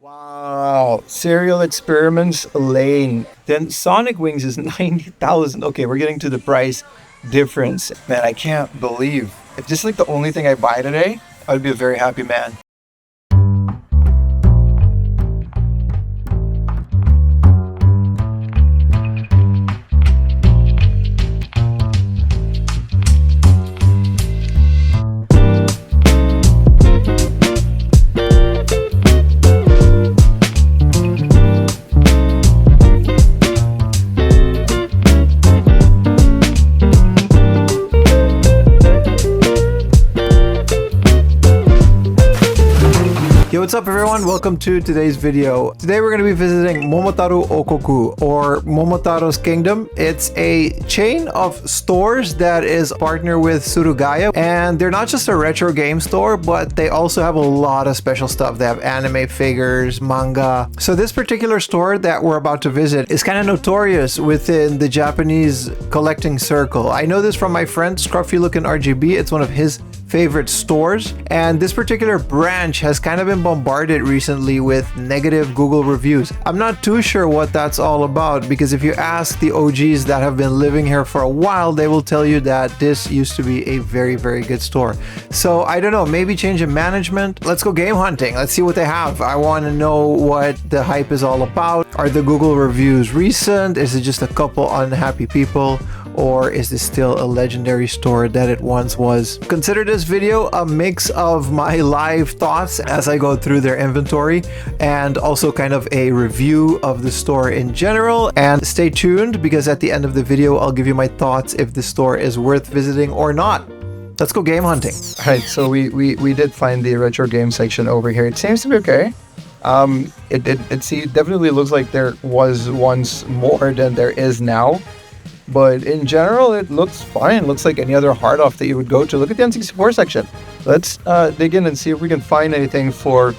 Wow, Serial Experiments Lane. Then Sonic Wings is 90,000. Okay, we're getting to the price difference. Man, I can't believe. If this is like the only thing I buy today, I'd be a very happy man. Yo, what's up everyone? Welcome to today's video. Today we're going to be visiting Momotaro Ookoku, or Momotaro's Kingdom. It's a chain of stores that is partnered with Surugaya, and they're not just a retro game store, but they also have a lot of special stuff. They have anime figures, manga. So this particular store that we're about to visit is kind of notorious within the Japanese collecting circle. I know this from my friend Scruffy Lookin' RGB. It's one of his favorite stores, and this particular branch has kind of been bombarded recently with negative Google reviews. I'm not too sure what that's all about, because if you ask the OGs that have been living here for a while, they will tell you that this used to be a very good store. So I don't know, maybe change in management. Let's go game hunting. Let's see what they have. I want to know what the hype is all about. Are the Google reviews recent? Is it just a couple unhappy people? Or is this still a legendary store that it once was? Consider this video a mix of my live thoughts as I go through their inventory, and also kind of a review of the store in general. And stay tuned, because at the end of the video I'll give you my thoughts if the store is worth visiting or not. Let's go game hunting. All right, so we did find the retro game section over here. It seems to be okay. It definitely looks like there was once more than there is now. But in general, it looks fine. It looks like any other hard off that you would go to. Look at the N64 section. Let's dig in and see if we can find anything for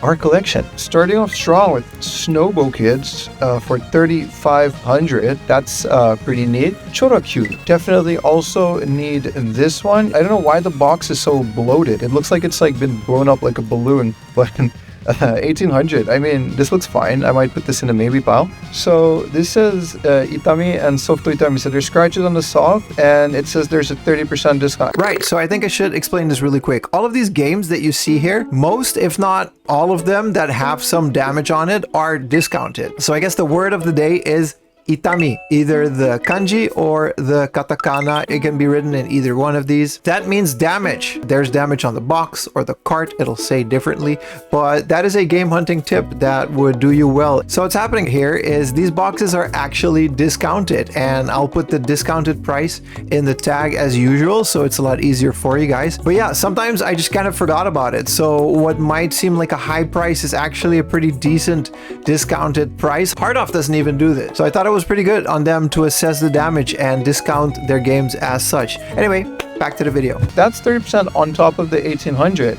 our collection. Starting off strong with Snowbo Kids for 3,500. That's pretty neat. Chorakyu. Definitely also need this one. I don't know why the box is so bloated. It looks like it's like been blown up like a balloon, but 1,800. I mean, this looks fine. I might put this in a maybe pile. So this says Itami and Softo Itami. So there's scratches on the soft, and it says there's a 30% discount. Right, so I think I should explain this really quick. All of these games that you see here, most, if not all of them that have some damage on it, are discounted. So I guess the word of the day is Itami, either the kanji or the katakana. It can be written in either one of these. That means damage. There's damage on the box or the cart. It'll say differently, but that is a game hunting tip that would do you well. So what's happening here is these boxes are actually discounted, and I'll put the discounted price in the tag as usual, so it's a lot easier for you guys. But yeah, sometimes I just kind of forgot about it. So what might seem like a high price is actually a pretty decent discounted price. Hard Off doesn't even do this. So I thought it was pretty good on them to assess the damage and discount their games as such. Anyway, back to the video. That's 30% on top of the 1,800,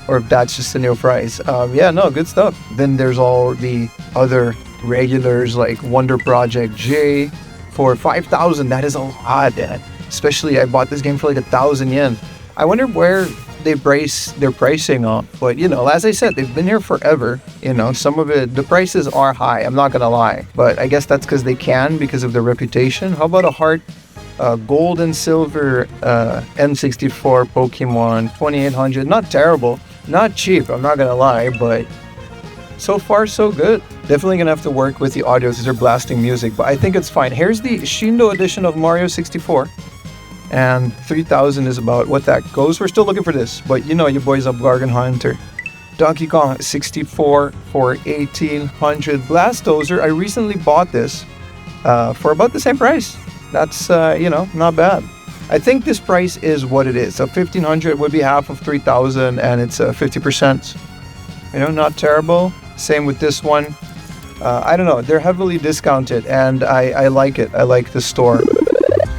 or if that's just the new price. Yeah, no, good stuff. Then there's all the other regulars like Wonder Project J for 5,000. That is a lot, man. Especially I bought this game for like 1,000 yen. I wonder where they base their pricing on, but you know, as I said, they've been here forever. You know, some of it, the prices are high, I'm not gonna lie, but I guess that's because they can, because of their reputation. How about a heart gold and silver N64 Pokemon 2,800? Not terrible, not cheap, I'm not gonna lie, but so far so good. Definitely gonna have to work with the audio because they're blasting music, but I think it's fine. Here's the Shindo edition of Mario 64. And 3,000 is about what that goes. We're still looking for this, but you know your boy's up Gargan Hunter. Donkey Kong 64 for 1,800. Blastozer, I recently bought this for about the same price. That's, you know, not bad. I think this price is what it is. So 1,500 would be half of 3,000, and it's 50%. You know, not terrible. Same with this one. I don't know. They're heavily discounted, and I like it. I like the store.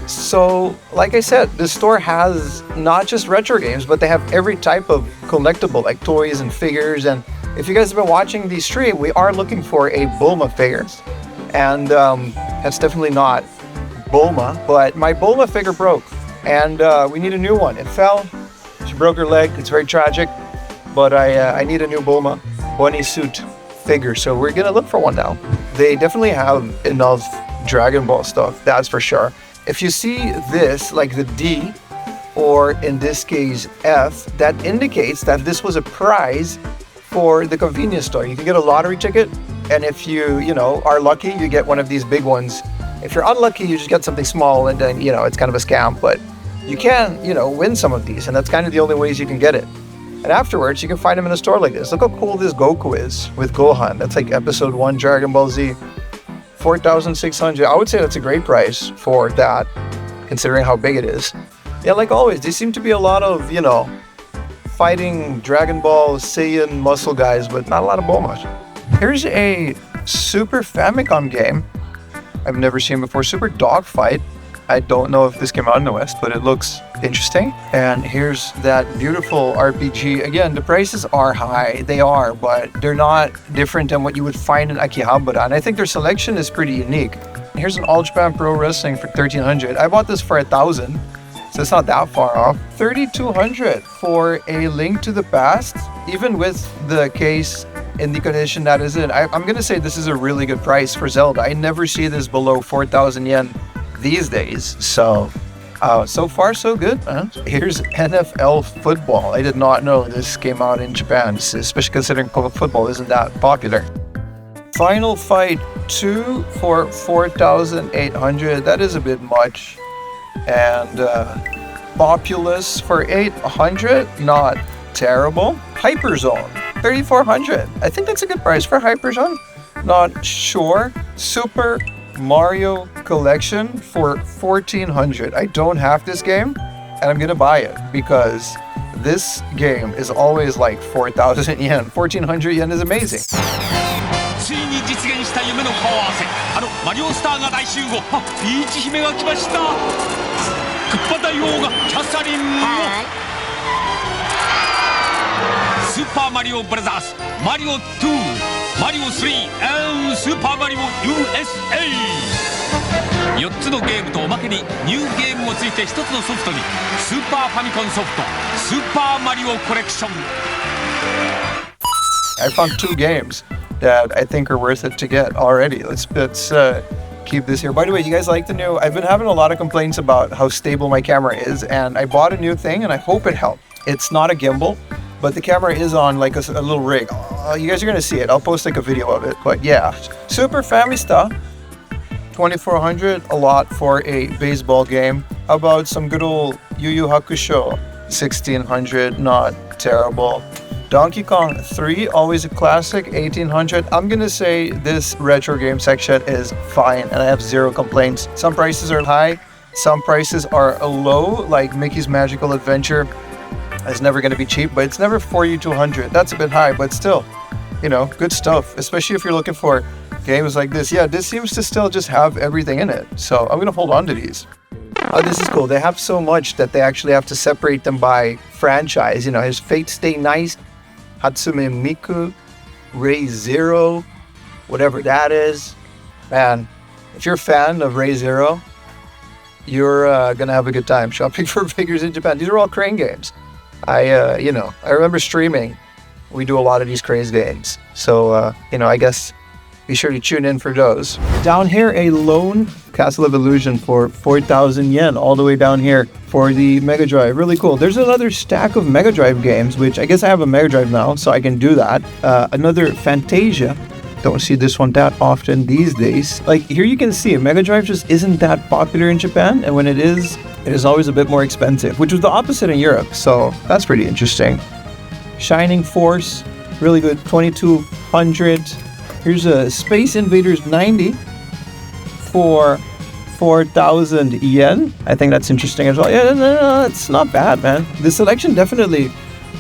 So, like I said, the store has not just retro games, but they have every type of collectible, like toys and figures. And if you guys have been watching the stream, we are looking for a Bulma figure. And that's definitely not Bulma, but my Bulma figure broke. And we need a new one. It fell. She broke her leg. It's very tragic. But I need a new Bulma. Bunny suit. figure, so we're gonna look for one now. They definitely have enough Dragon Ball stuff, that's for sure. If you see this, like the D, or in this case F, that indicates that this was a prize for the convenience store. You can get a lottery ticket, and if you know, are lucky, you get one of these big ones. If you're unlucky, you just get something small, and then, you know, it's kind of a scam, but you can, you know, win some of these, and that's kind of the only ways you can get it. And afterwards, you can find them in a store like this. Look how cool this Goku is with Gohan. That's like episode 1 Dragon Ball Z. 4,600. I would say that's a great price for that, considering how big it is. Yeah, like always, there seem to be a lot of, you know, fighting Dragon Ball Saiyan muscle guys, but not a lot of Bulma. Here's a Super Famicom game I've never seen before. Super Dogfight. I don't know if this came out in the West, but it looks interesting. And here's that beautiful RPG. Again, the prices are high. They are, but they're not different than what you would find in Akihabara. And I think their selection is pretty unique. Here's an All Japan Pro Wrestling for 1,300. I bought this for 1,000, so it's not that far off. 3,200 for A Link to the Past, even with the case in the condition that is in. I'm gonna say this is a really good price for Zelda. I never see this below 4,000 yen these days. So so far so good, man. Here's NFL football. I did not know this came out in Japan, especially considering football isn't that popular. Final Fight 2 for 4,800. That is a bit much. And Populous for 800. Not terrible. Hyperzone 3,400. I think that's a good price for Hyperzone. Not sure. Super Mario Collection for 1,400. I don't have this game, and I'm gonna buy it because this game is always like 4,000 yen. 1,400 yen is amazing. ついに実現した夢の顔合わせ。マリオスターが大集合。ピーチ姫が来ました。クッパ大王がキャサリンを。スーパーマリオブラザーズ、マリオ2、マリオ3 and スーパーマリオ USA。4つのゲームとおまけにニューゲームもついて1つのソフトにスーパーファミコンソフトスーパーマリオコレクション。I found 2 games that I think are worth it to get already. Let's keep this here. By the way, you guys like the new... I've been having a lot of complaints about how stable my camera is, and I bought a new thing, and I hope it helped. It's not a gimbal, but the camera is on like a little rig. You guys are gonna see it. I'll post like a video of it, but yeah. Super Famista, 2,400, a lot for a baseball game. How about some good old Yu Yu Hakusho, 1,600, not terrible. Donkey Kong 3, always a classic, 1,800. I'm gonna say this retro game section is fine, and I have 0 complaints. Some prices are high, some prices are low, like Mickey's Magical Adventure is never gonna be cheap, but it's never 4,200. That's a bit high, but still, you know, good stuff, especially if you're looking for games like this. Yeah, this seems to still just have everything in it, so I'm gonna hold on to these. Oh, this is cool. They have so much that they actually have to separate them by franchise. You know, here's Fate Stay Nice, Hatsume Miku, Ray Zero, whatever that is. Man, if you're a fan of Ray Zero, you're gonna have a good time shopping for figures in Japan. These are all crane games. I remember streaming. We do a lot of these craze games. So, I guess be sure to tune in for those. Down here, a lone Castle of Illusion for 4,000 yen, all the way down here for the Mega Drive. Really cool. There's another stack of Mega Drive games, which I guess I have a Mega Drive now, so I can do that. Another Fantasia. Don't see this one that often these days. Like, here you can see, Mega Drive just isn't that popular in Japan, and when it is always a bit more expensive, which was the opposite in Europe, so that's pretty interesting. Shining Force, really good, 2,200. Here's a Space Invaders 90 for 4,000 yen. I think that's interesting as well. Yeah, no, it's not bad, man. The selection definitely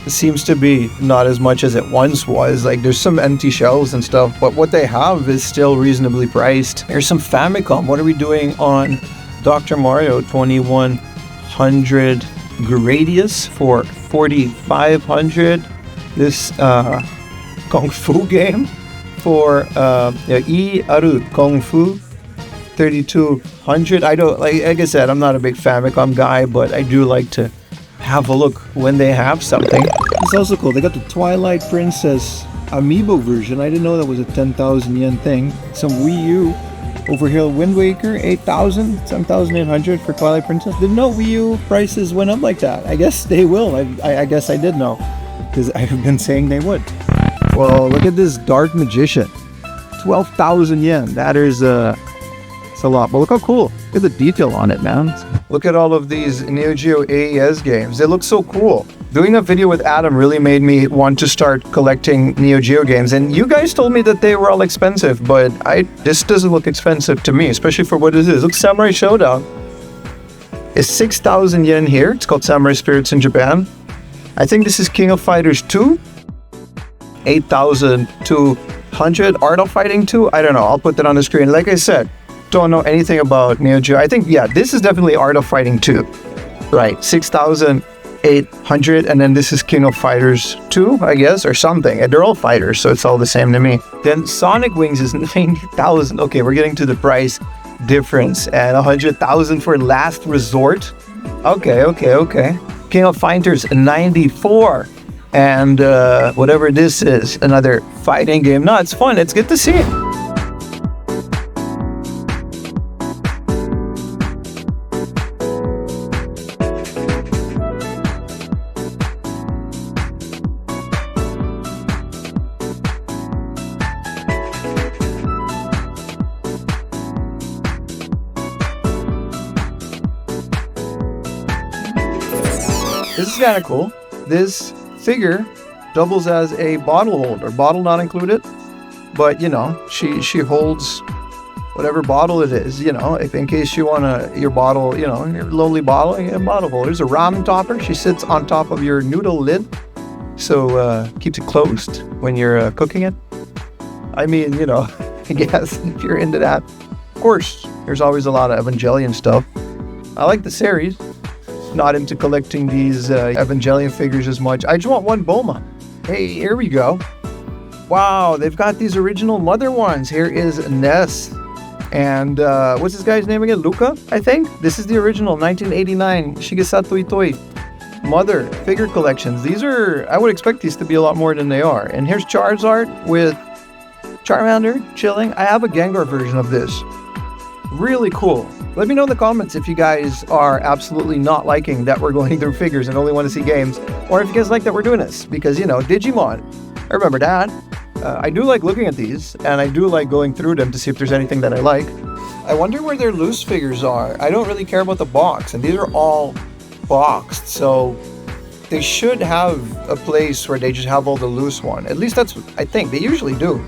seems to be not as much as it once was. Like, there's some empty shelves and stuff, but what they have is still reasonably priced. Here's some Famicom. What are we doing on Dr. Mario? 2,100 Gradius for 4,500. This Kung Fu game for E Aru Kung Fu, 3,200. I don't like I said, I'm not a big Famicom guy, but I do like to have a look when they have something. It's also cool. They got the Twilight Princess amiibo version. I didn't know that was a 10,000 yen thing. Some Wii U over here. Wind Waker, 8,000, 7,800 for Twilight Princess. Didn't know Wii U prices went up like that. I guess they will. I guess I did know, because I've been saying they would. Well, look at this Dark Magician. 12,000 yen. That is it's a lot. But look how cool. Look at the detail on it, man. Look at all of these Neo Geo AES games. They look so cool. Doing a video with Adam really made me want to start collecting Neo Geo games. And you guys told me that they were all expensive, but this doesn't look expensive to me, especially for what it is. Look, Samurai Showdown is 6,000 yen here. It's called Samurai Spirits in Japan. I think this is King of Fighters 2. 8,200. Art of Fighting 2. I don't know. I'll put that on the screen. Like I said, don't know anything about Neo Geo. I think, yeah, this is definitely Art of Fighting 2. Right, 6,800. And then this is King of Fighters 2, I guess, or something. And they're all fighters, so it's all the same to me. Then Sonic Wings is 90,000. Okay, we're getting to the price difference. And 100,000 for Last Resort. Okay. King of Fighters 94. And whatever this is, another fighting game. No, it's fun. It's good to see. This is kind of cool. This figure doubles as a bottle holder. Bottle not included, but you know, she holds whatever bottle it is, you know, if in case you want your bottle, you know, your lonely bottle, a bottle holder. There's a ramen topper. She sits on top of your noodle lid, so keeps it closed when you're cooking it. I mean, you know, I guess if you're into that. Of course, there's always a lot of Evangelion stuff. I like the series. Not into collecting these Evangelion figures as much. I just want one Bulma. Hey, here we go. Wow, they've got these original Mother ones. Here is Ness. And what's this guy's name again? Luca, I think? This is the original 1989 Shigesato Itoi Mother figure collections. These are, I would expect these to be a lot more than they are. And here's Charizard with Charmander chilling. I have a Gengar version of this. Really cool. Let me know in the comments if you guys are absolutely not liking that we're going through figures and only want to see games, or if you guys like that we're doing this, because, you know, Digimon, I remember that. I do like looking at these, and I do like going through them to see if there's anything that I like. I wonder where their loose figures are. I don't really care about the box, and these are all boxed, so they should have a place where they just have all the loose one. At least that's what I think. They usually do.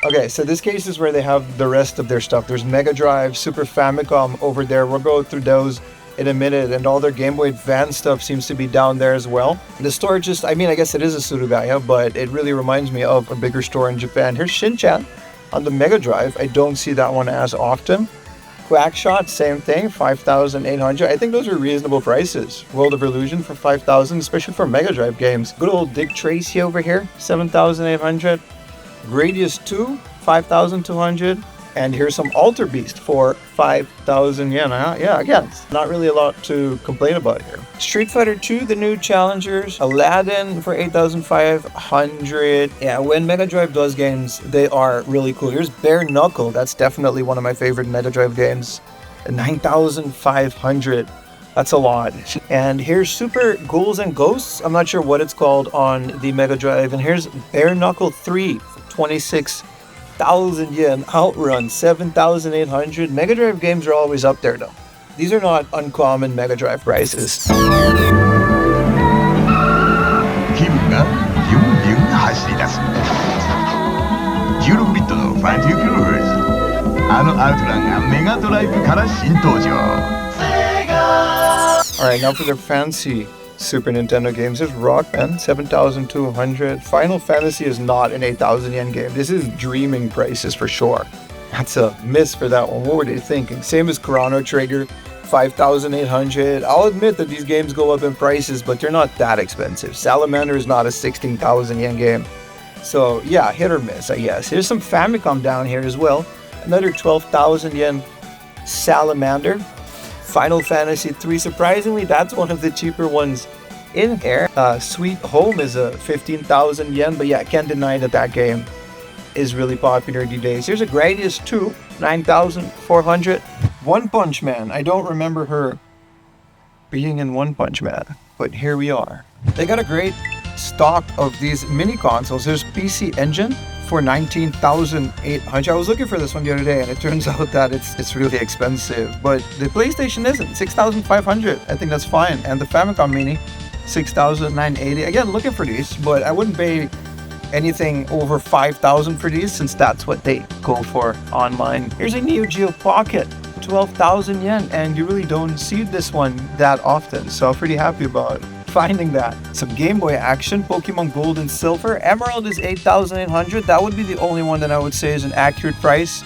Okay, so this case is where they have the rest of their stuff. There's Mega Drive, Super Famicom over there. We'll go through those in a minute, and all their Game Boy Advance stuff seems to be down there as well. The store just, I mean, I guess it is a Surugaya, but it really reminds me of a bigger store in Japan. Here's Shin-chan on the Mega Drive. I don't see that one as often. Quackshot, same thing, 5,800. I think those are reasonable prices. World of Illusion for 5,000, especially for Mega Drive games. Good old Dick Tracy over here, 7,800. Gradius 2, 5,200. And here's some Alter Beast for 5,000 yen. Yeah, again, it's not really a lot to complain about here. Street Fighter 2, the new challengers. Aladdin for 8,500. Yeah, when Mega Drive does games, they are really cool. Here's Bare Knuckle. That's definitely one of my favorite Mega Drive games. 9,500. That's a lot. And here's Super Ghouls and Ghosts. I'm not sure what it's called on the Mega Drive. And here's Bare Knuckle 3 for 26,000 yen. Outrun 7,800. Mega Drive games are always up there though. These are not uncommon Mega Drive prices. 気分がビュンビュン走り出す16ビットのファンティークルーズあのアウトランがメガドライブから新登場 Alright, now for their fancy Super Nintendo games. There's Rock Band, 7,200. Final Fantasy is not an 8,000 yen game. This is dreaming prices for sure. That's a miss for that one. What were they thinking? Same as Chrono Trigger, 5,800. I'll admit that these games go up in prices, but they're not that expensive. Salamander is not a 16,000 yen game. So yeah, hit or miss, I guess. Here's some Famicom down here as well. Another 12,000 yen Salamander. Final Fantasy 3. Surprisingly, that's one of the cheaper ones in here. Sweet Home is a 15,000 yen, but yeah, I can't deny that that game is really popular these days. Here's a Gradius 2, 9,400. One Punch Man. I don't remember her being in One Punch Man, but here we are. They got a great stock of these mini consoles. There's PC Engine for 19,800. I was looking for this one the other day, and it turns out that it's really expensive. But the PlayStation isn't. 6,500. I think that's fine. And the Famicom Mini, 6,980. Again, looking for these, but I wouldn't pay anything over 5,000 for these, since that's what they go for online. Here's a Neo Geo Pocket, 12,000 yen, and you really don't see this one that often, so I'm pretty happy about finding that. Some Game Boy action, Pokemon Gold and Silver. Emerald is 8,800. That would be the only one that I would say is an accurate price.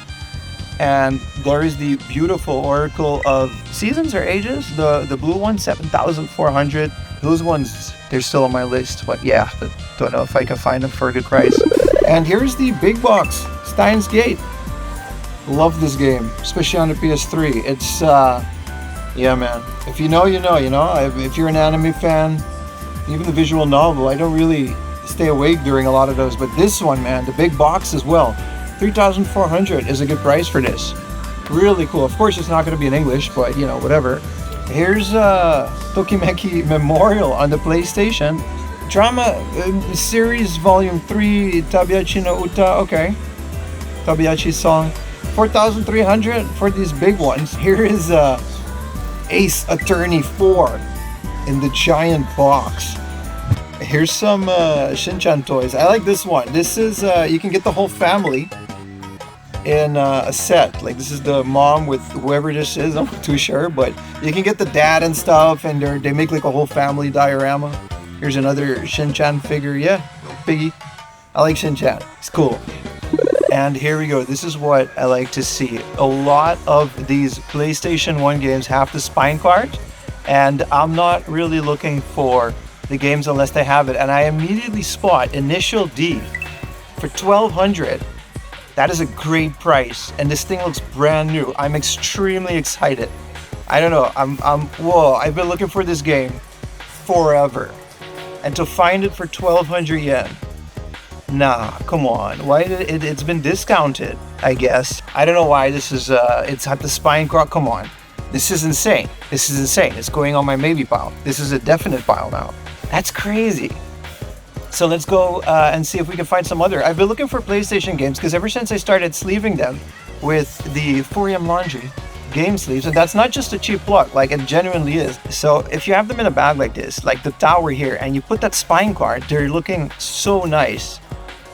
And there is the beautiful Oracle of Seasons or Ages, the blue one, 7,400. Those ones, they're still on my list, but yeah, don't know if I can find them for a good price. And here's the big box, Steins Gate. Love this game, especially on the PS3. It's, yeah, man. If you know, you know, you know. If you're an anime fan, even the visual novel, I don't really stay awake during a lot of those. But this one, man, the big box as well, 3,400 is a good price for this. Really cool. Of course, it's not going to be in English, but, you know, whatever. Here's Tokimeki Memorial on the PlayStation. Drama Series Volume 3, Tabiachi no Uta. Okay. Tabiachi's song. 4,300 for these big ones. Here is Ace Attorney 4 in the giant box. Here's some Shin-chan toys. I like this one. This is, you can get the whole family in a set. Like, this is the mom with whoever this is. I'm not too sure, but you can get the dad and stuff, and they make like a whole family diorama. Here's another Shin-chan figure. Yeah, Piggy. I like Shin-chan. It's cool. And here we go. This is what I like to see. A lot of these PlayStation 1 games have the spine card, and I'm not really looking for the games unless they have it. And I immediately spot Initial D for 1,200. That is a great price, and this thing looks brand new. I'm extremely excited. I don't know. Whoa! I've been looking for this game forever, and to find it for 1,200 yen. Nah, come on. Why did it's been discounted, I guess. I don't know why this is it's at the spine card. Come on. This is insane. This is insane. It's going on my maybe pile. This is a definite pile now. That's crazy. So let's go and see if we can find some other. I've been looking for PlayStation games because ever since I started sleeving them with the Furium Laundry game sleeves, and that's not just a cheap plug, like it genuinely is. So if you have them in a bag like this, like the tower here, and you put that spine card, they're looking so nice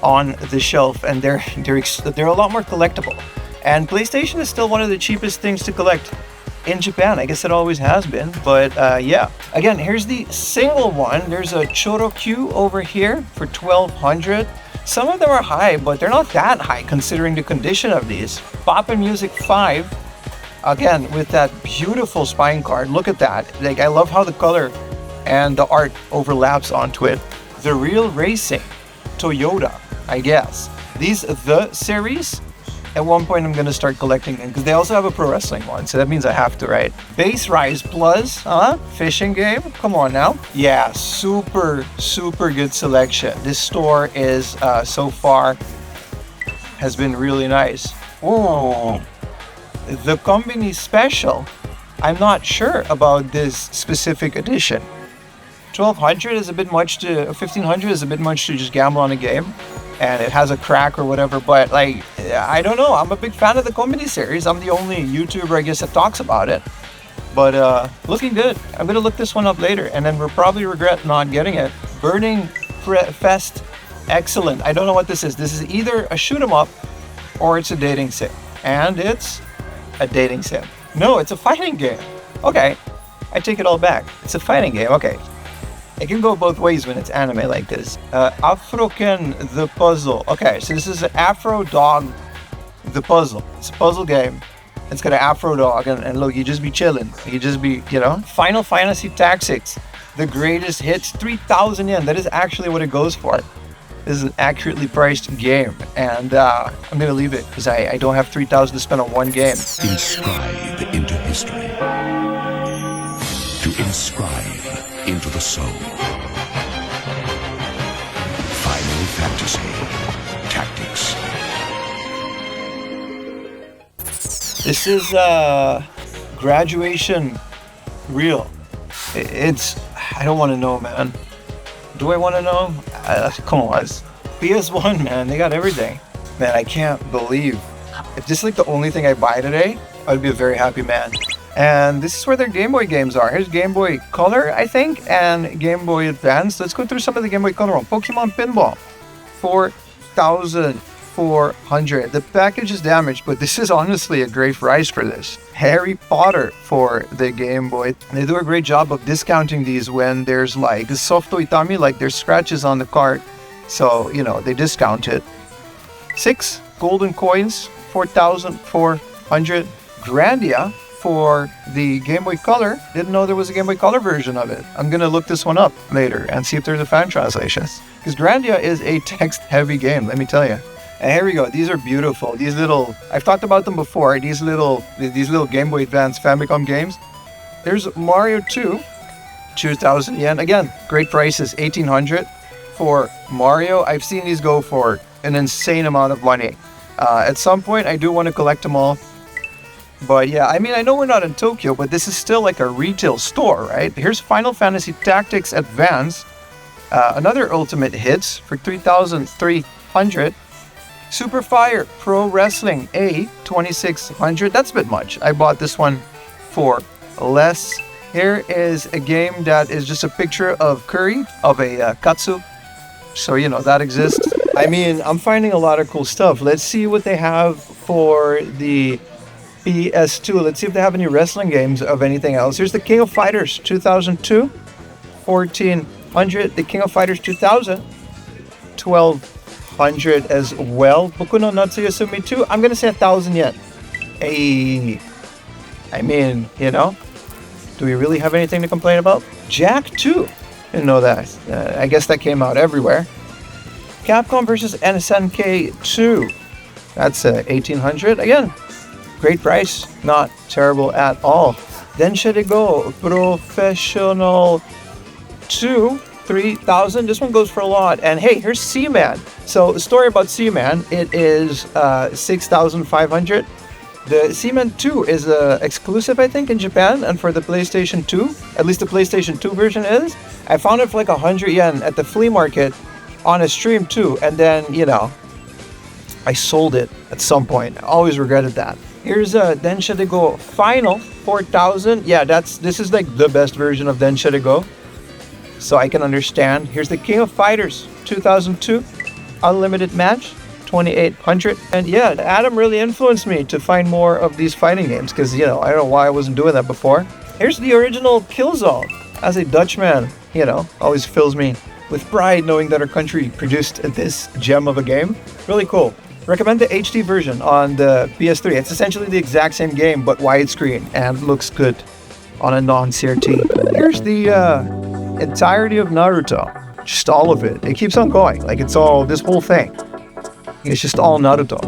on the shelf, and they're a lot more collectible. And PlayStation is still one of the cheapest things to collect in Japan. I guess it always has been, but yeah. Again, here's the single one. There's a Chorokyu over here for 1,200. Some of them are high, but they're not that high considering the condition of these. Pop and Music 5, again with that beautiful spine card. Look at that. Like, I love how the color and the art overlaps onto it. The Real Racing, Toyota, I guess. These The Series, at one point I'm gonna start collecting them because they also have a pro wrestling one, so that means I have to, right? Base Rise Plus, fishing game, come on now. Yeah, super good selection. This store is so far has been really nice. Whoa, the Combini Special, I'm not sure about this specific edition. 1,200 is a bit much to, 1,500 is a bit much to just gamble on a game, and it has a crack or whatever, but like, I don't know. I'm a big fan of the Combini series. I'm the only YouTuber, I guess, that talks about it. But looking good. I'm gonna look this one up later, and then we'll probably regret not getting it. Burning Fest, excellent. I don't know what this is. This is either a shoot 'em up or it's a dating sim, and it's a dating sim. No, it's a fighting game. Okay, I take it all back. It's a fighting game. Okay. It can go both ways when it's anime like this. Afroken the Puzzle. Okay, so this is an Afro Dog the Puzzle. It's a puzzle game. It's got an Afro Dog, and look, you just be chilling. You just be, you know. Final Fantasy Tactics, the greatest hits, 3,000 yen. That is actually what it goes for. This is an accurately priced game, and I'm gonna leave it because I don't have 3,000 to spend on one game. Inscribe into history. To inscribe into the soul. Final Fantasy Tactics. This is graduation real. It's, I don't want to know, man. Do I want to know? Come on, it's PS1, man. They got everything. Man, I can't believe. If this is like the only thing I buy today, I'd be a very happy man. And this is where their Game Boy games are. Here's Game Boy Color, I think, and Game Boy Advance. Let's go through some of the Game Boy Color one. Pokemon Pinball, 4,400. The package is damaged, but this is honestly a great price for this. Harry Potter for the Game Boy. They do a great job of discounting these when there's like softo itami, like there's scratches on the card. So, you know, they discount it. 6 golden coins, 4,400. Grandia for the Game Boy Color. Didn't know there was a Game Boy Color version of it. I'm gonna look this one up later and see if there's a fan translation. Because Grandia is a text-heavy game, let me tell you. And here we go. These are beautiful. These little, I've talked about them before. These little Game Boy Advance Famicom games. There's Mario 2, 2,000 yen. Again, great prices, 1,800 for Mario. I've seen these go for an insane amount of money. At some point, I do want to collect them all. But yeah, I mean, I know we're not in Tokyo, but this is still like a retail store, right? Here's Final Fantasy Tactics Advance. Another Ultimate Hits for 3,300. Super Fire Pro Wrestling A, 2,600. That's a bit much. I bought this one for less. Here is a game that is just a picture of curry, of a katsu. So, you know, that exists. I mean, I'm finding a lot of cool stuff. Let's see what they have for the PS2. Let's see if they have any wrestling games of anything else. Here's the King of Fighters 2002, 1,400. The King of Fighters 2000, 1,200 as well. Boku no Natsuya Sumi 2, I'm gonna say 1,000 yen. Hey, I mean, you know, do we really have anything to complain about? Jack 2, didn't know that. I guess that came out everywhere. Capcom versus SNK 2, that's 1,800 again. Great price, not terrible at all. Densha de Go Professional 2, 3,000. This one goes for a lot. And hey, here's Seaman. So the story about Seaman, it is 6,500. The Seaman 2 is exclusive, I think, in Japan and for the PlayStation 2. At least the PlayStation 2 version is. I found it for like 100 yen at the flea market on a stream too. And then, you know, I sold it at some point. I always regretted that. Here's Densha de Go Final 4,000. Yeah, this is like the best version of Densha de Go, so I can understand. Here's the King of Fighters 2002 Unlimited Match 2,800. And yeah, Adam really influenced me to find more of these fighting games because, you know, I don't know why I wasn't doing that before. Here's the original Killzone. As a Dutchman, you know, always fills me with pride knowing that our country produced this gem of a game. Really cool. Recommend the HD version on the PS3. It's essentially the exact same game, but widescreen and looks good on a non-CRT. Here's the entirety of Naruto. Just all of it. It keeps on going. Like, it's all, this whole thing. It's just all Naruto.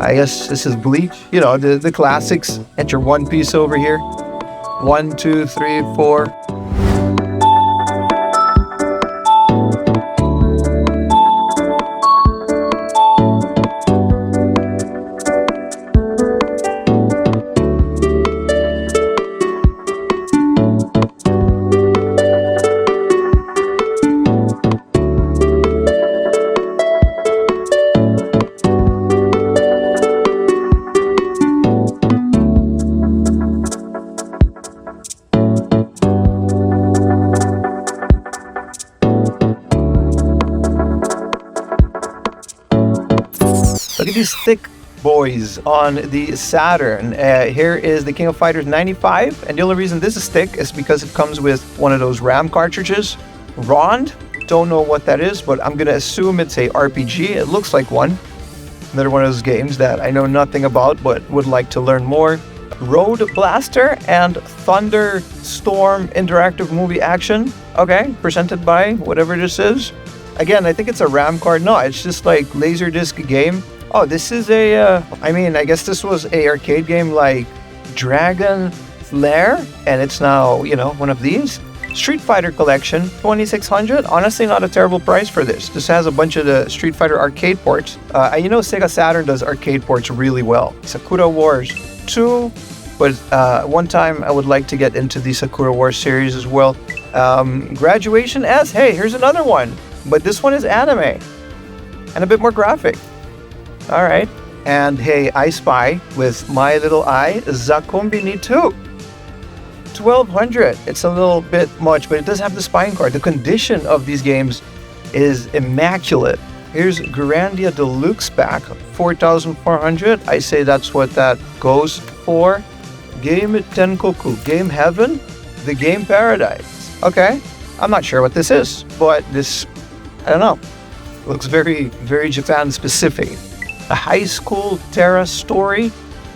I guess this is Bleach. You know, the classics. Enter One Piece over here. 1, 2, 3, 4. Look at these thick boys on the Saturn. Here is the King of Fighters 95, and the only reason this is thick is because it comes with one of those RAM cartridges. Rond, don't know what that is, but I'm gonna assume it's a RPG. It looks like one. Another one of those games that I know nothing about, but would like to learn more. Road Blaster and Thunderstorm Interactive Movie Action. Okay, presented by whatever this is. Again, I think it's a RAM card. No, it's just like Laserdisc game. Oh, this is a, I mean, I guess this was a arcade game like Dragon Lair, and it's now, you know, one of these. Street Fighter collection, 2,600. Honestly, not a terrible price for this. This has a bunch of the Street Fighter arcade ports. You know Sega Saturn does arcade ports really well. Sakura Wars 2, but one time I would like to get into the Sakura Wars series as well. Graduation S, hey, here's another one. But this one is anime and a bit more graphic. All right. And hey, I Spy with My Little Eye, Zakombini 2. 1,200. It's a little bit much, but it does have the spine card. The condition of these games is immaculate. Here's Grandia Deluxe Pack, 4,400. I say that's what that goes for. Game Tenkoku, Game Heaven, The Game Paradise. Okay, I'm not sure what this is, but this, I don't know. Looks very, very Japan specific. A High School Terra Story.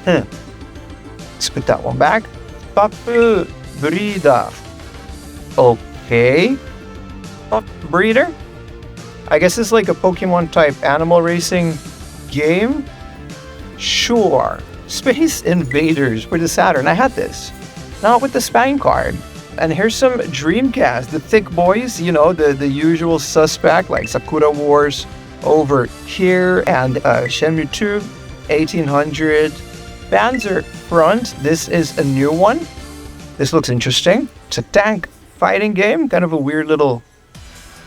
Let's put that one back. Papu Breeder. Okay. Pup Breeder? I guess it's like a Pokemon type animal racing game? Sure. Space Invaders for the Saturn. I had this. Not with the spine card. And here's some Dreamcast. The thick boys, you know, the usual suspect like Sakura Wars over here, and Shenmue 2, 1800. Panzer Front, this is a new one. This looks interesting. It's a tank fighting game, kind of a weird little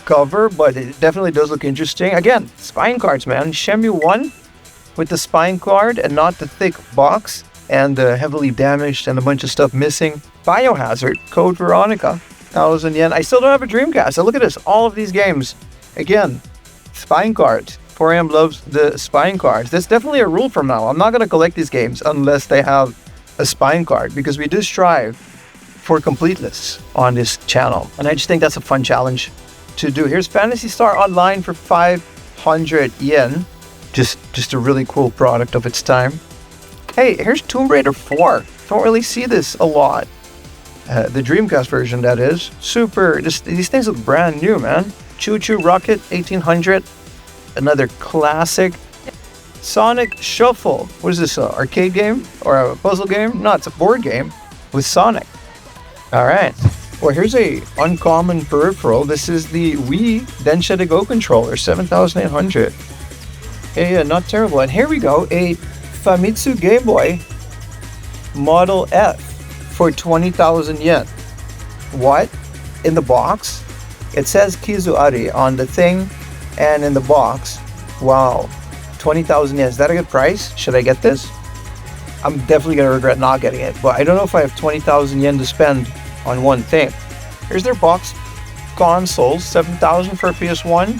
cover, but it definitely does look interesting. Again, spine cards, man. Shenmue 1 with the spine card and not the thick box, and heavily damaged and a bunch of stuff missing. Biohazard, Code Veronica, 1,000 yen. I still don't have a Dreamcast. So look at this, all of these games. Again, spine cards. 4AM loves the spine cards. That's definitely a rule from now. I'm not going to collect these games unless they have a spine card, because we do strive for completeness on this channel. And I just think that's a fun challenge to do. Here's Phantasy Star Online for 500 yen. Just a really cool product of its time. Hey, here's Tomb Raider 4. Don't really see this a lot. The Dreamcast version, that is. Super, these things look brand new, man. Choo Choo Rocket, 1800. Another classic. Sonic Shuffle. What is this, an arcade game? Or a puzzle game? No, it's a board game with Sonic. Alright. Well, here's a uncommon peripheral. This is the Wii Densha to Go controller, 7,800. Hey, not terrible. And here we go, a Famitsu Game Boy Model F for 20,000 yen. What? In the box? It says Kizuari on the thing and in the box. Wow. 20,000 yen. Is that a good price? Should I get this? I'm definitely going to regret not getting it, but I don't know if I have 20,000 yen to spend on one thing. Here's their box consoles, 7,000 for a PS1.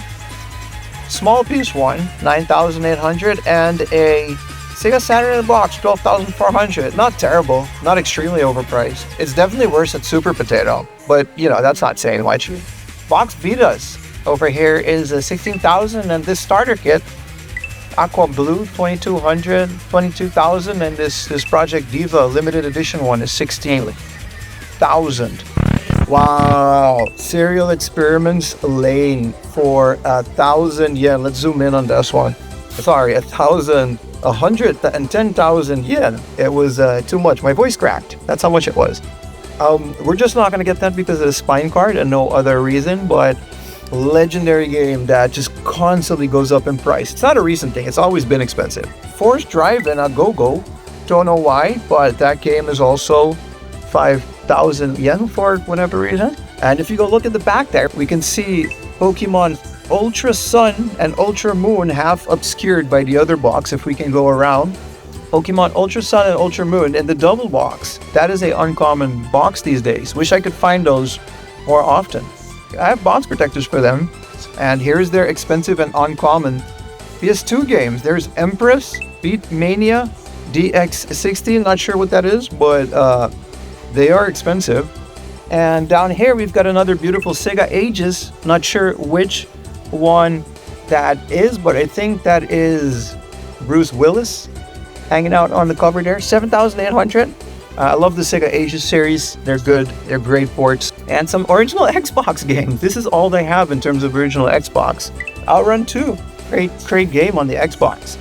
Small PS1, 9,800, and a Sega Saturn in the box, 12,400. Not terrible, not extremely overpriced. It's definitely worse at Super Potato, but you know, that's not saying much. Box Vitas over here is 16,000, and this starter kit, Aqua Blue, 2,200, 22,000, and this Project Diva limited edition one is 16,000. Wow, Serial Experiments Lane for 1,000 yen. Let's zoom in on this one. Sorry, 110,000 yen. It was too much. My voice cracked. That's how much it was. We're just not going to get that because of the spine card and no other reason, but legendary game that just constantly goes up in price. It's not a recent thing. It's always been expensive. Force Drive and a Go-Go. Don't know why, but that game is also 5,000 yen for whatever reason. And if you go look at the back there, we can see Pokemon Ultra Sun and Ultra Moon half obscured by the other box if we can go around. Pokemon Ultra Sun and Ultra Moon in the double box. That is a uncommon box these days. Wish I could find those more often. I have box protectors for them. And here's their expensive and uncommon PS2 games. There's Empress, Beat Mania, DX16. Not sure what that is, but they are expensive. And down here we've got another beautiful Sega Ages. Not sure which one that is, but I think that is Bruce Willis hanging out on the cover there. 7,800. I love the Sega Ages series. They're good. They're great ports. And some original Xbox games. This is all they have in terms of original Xbox. Outrun 2. Great game on the Xbox.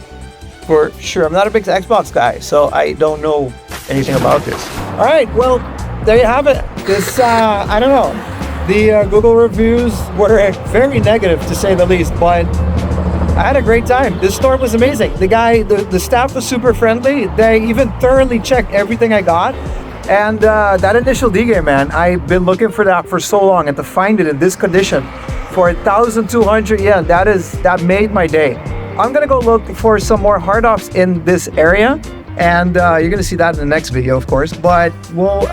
For sure. I'm not a big Xbox guy, so I don't know anything about this. All right, well, there you have it. This, I don't know. The Google reviews were very negative, to say the least, but I had a great time. This store was amazing. The staff was super friendly. They even thoroughly checked everything I got. And that initial D game, man, I've been looking for that for so long, and to find it in this condition for 1,200 yen, that made my day. I'm gonna go look for some more hard offs in this area, and you're gonna see that in the next video, of course, but we'll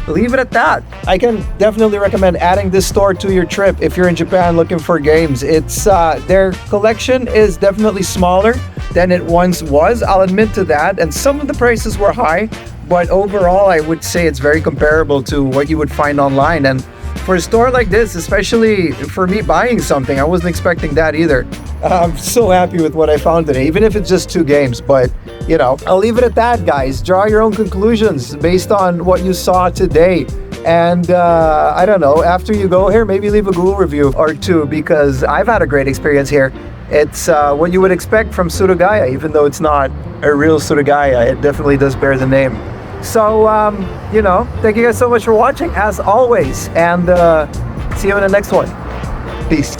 leave it at that. I can definitely recommend adding this store to your trip if you're in Japan looking for games. It's their collection is definitely smaller than it once was, I'll admit to that, and some of the prices were high, but overall I would say it's very comparable to what you would find online. And for a store like this, especially for me buying something, I wasn't expecting that either. I'm so happy with what I found today, even if it's just 2 games. But, you know, I'll leave it at that, guys. Draw your own conclusions based on what you saw today. And I don't know, after you go here, maybe leave a Google review or 2, because I've had a great experience here. It's what you would expect from Surugaya, even though it's not a real Surugaya. It definitely does bear the name. So, you know, thank you guys so much for watching, as always, and see you in the next one. Peace.